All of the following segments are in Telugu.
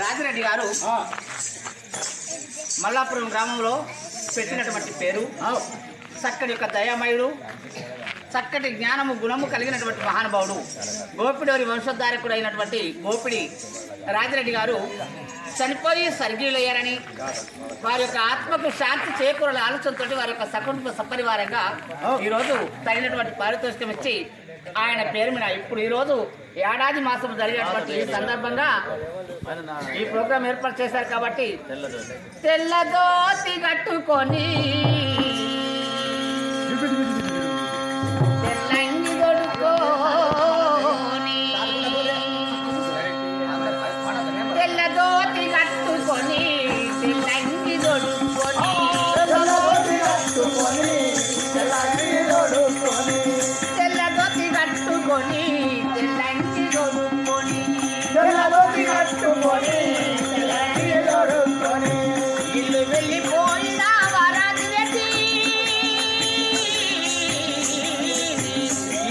రాజిరెడ్డి గారు మల్లాపురం గ్రామంలో పెట్టినటువంటి పేరు చక్కటి యొక్క దయామయుడు, చక్కటి జ్ఞానము గుణము కలిగినటువంటి మహానుభావుడు, గోపిడోరి వంశోద్ధారకుడు అయినటువంటి గోపిడి రాజిరెడ్డి గారు చనిపోయి స్వర్గీయులయ్యారని, వారి యొక్క ఆత్మకు శాంతి చేకూరాల ఆలోచనతో వారి యొక్క సకుటుంబ సపరివారంగా ఈరోజు తగినటువంటి పారితోషికం ఇచ్చి ఆయన పేరు మీద ఇప్పుడు ఈరోజు ఏడాది మాసం జరిగేటువంటి ఈ సందర్భంగా ఈ ప్రోగ్రాం ఏర్పాటు చేశారు. కాబట్టి తెల్లదోతి కట్టుకొని తెల్లంగి దొడుకొని తెల్లదోతి కట్టుకొని తెల్లంగి దొడుకొని తెల్లదోతి కట్టుకొని తెల్లంగి దొడుకొని ఇల్లు వెళ్ళిపోయిన వరాజిరెడ్డి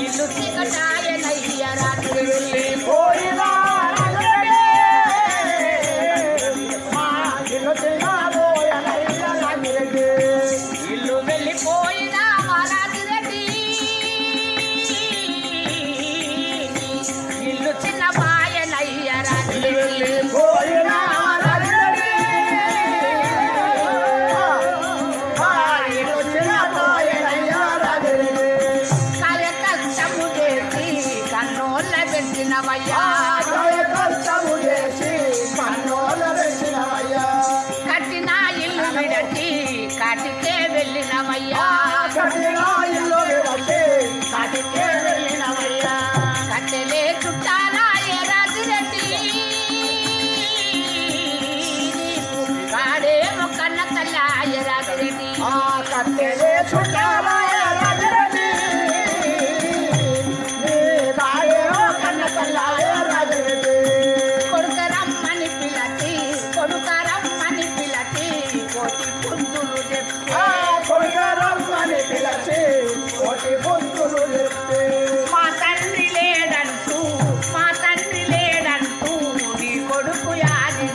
ఇల్లు చీకటాయనయ్య రాత్రి వెళ్ళిపోయిన ఇల్లు వెళ్ళిపోయిన వరాజిరెడ్డి ఇల్లు చిన్న పాయనయ్య రాత్రి వెళ్ళిపోయిన కట్టిన ఇల్లు విడచి కాటికే వెళ్ళినవయ్యా కట్టెలే చుట్టాలాయే రాజిరెడ్డి కాడేమో కన్న తల్లాయ రాజిరెడ్డి కట్టెలే చుట్టాలాయ రాజిరెడ్డి కన్న తల్లాయ రాజిరెడ్డి కొడుకరమ్మని పిలచి కోటి పుంతులు చెప్పి కొడుకరమ్మని పిలచి కోటి పుంతులు చెప్పి మా తండ్రి లేడంటూ నీ కొడుకు యాది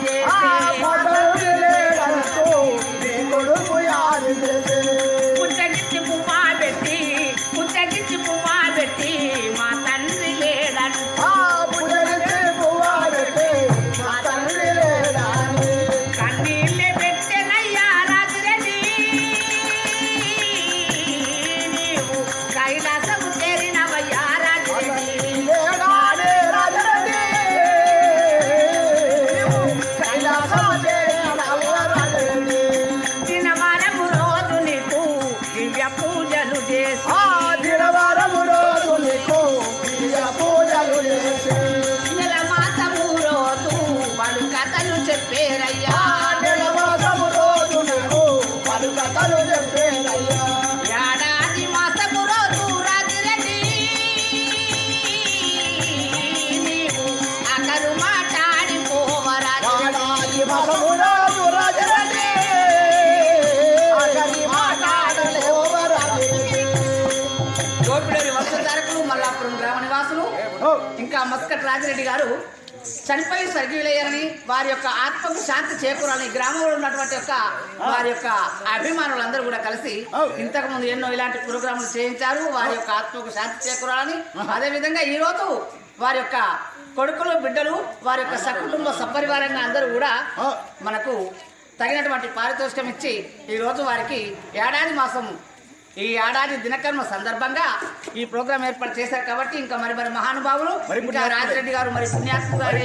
చేసి పుట్టగిచ్చి పువ్వా పెట్టి మా తండ్రి లేడంటూ కన్నీళ్ళే పెట్టెనయ్యా రాజిరెడ్డి నీవు కైలాసము చేరినవయ్యా రాజిరెడ్డి దినవారము రోజు నీకు దివ్య పూజలు చేసి నెల మాసము రోజు వాళ్ళు కథలు చెప్పేరయ్యా ఏడాది మాసము రోజు రాజిరెడ్డి నీవు అకరు మాట్లాడిపోవరా గోపిడేరి వంశధారకులు మల్లాపురం గ్రామ నివాసులు ఇంకా మస్కట్ రాజిరెడ్డి గారు చనిపోయి స్వర్గీయులయ్యారని, వారి యొక్క ఆత్మకు శాంతి చేకూరాలని గ్రామంలో ఉన్నటువంటి వారి యొక్క అభిమానులందరూ కూడా కలిసి ఇంతకు ముందు ఎన్నో ఇలాంటి ప్రోగ్రాములు చేయించారు. వారి యొక్క ఆత్మకు శాంతి చేకూరాలని, అదేవిధంగా ఈరోజు వారి యొక్క కొడుకులు బిడ్డలు వారి యొక్క సకుటుంబ సపరివారంగా అందరూ కూడా మనకు తగినటువంటి పారితోషికం ఇచ్చి ఈరోజు వారికి ఈ ఏడాది దినకర్మ సందర్భంగా ఈ ప్రోగ్రాం ఏర్పాటు చేశారు. కాబట్టి ఇంకా మరి మహానుభావులు ఇంకా రాజిరెడ్డి గారు మరి పుణ్యాత్మ గారు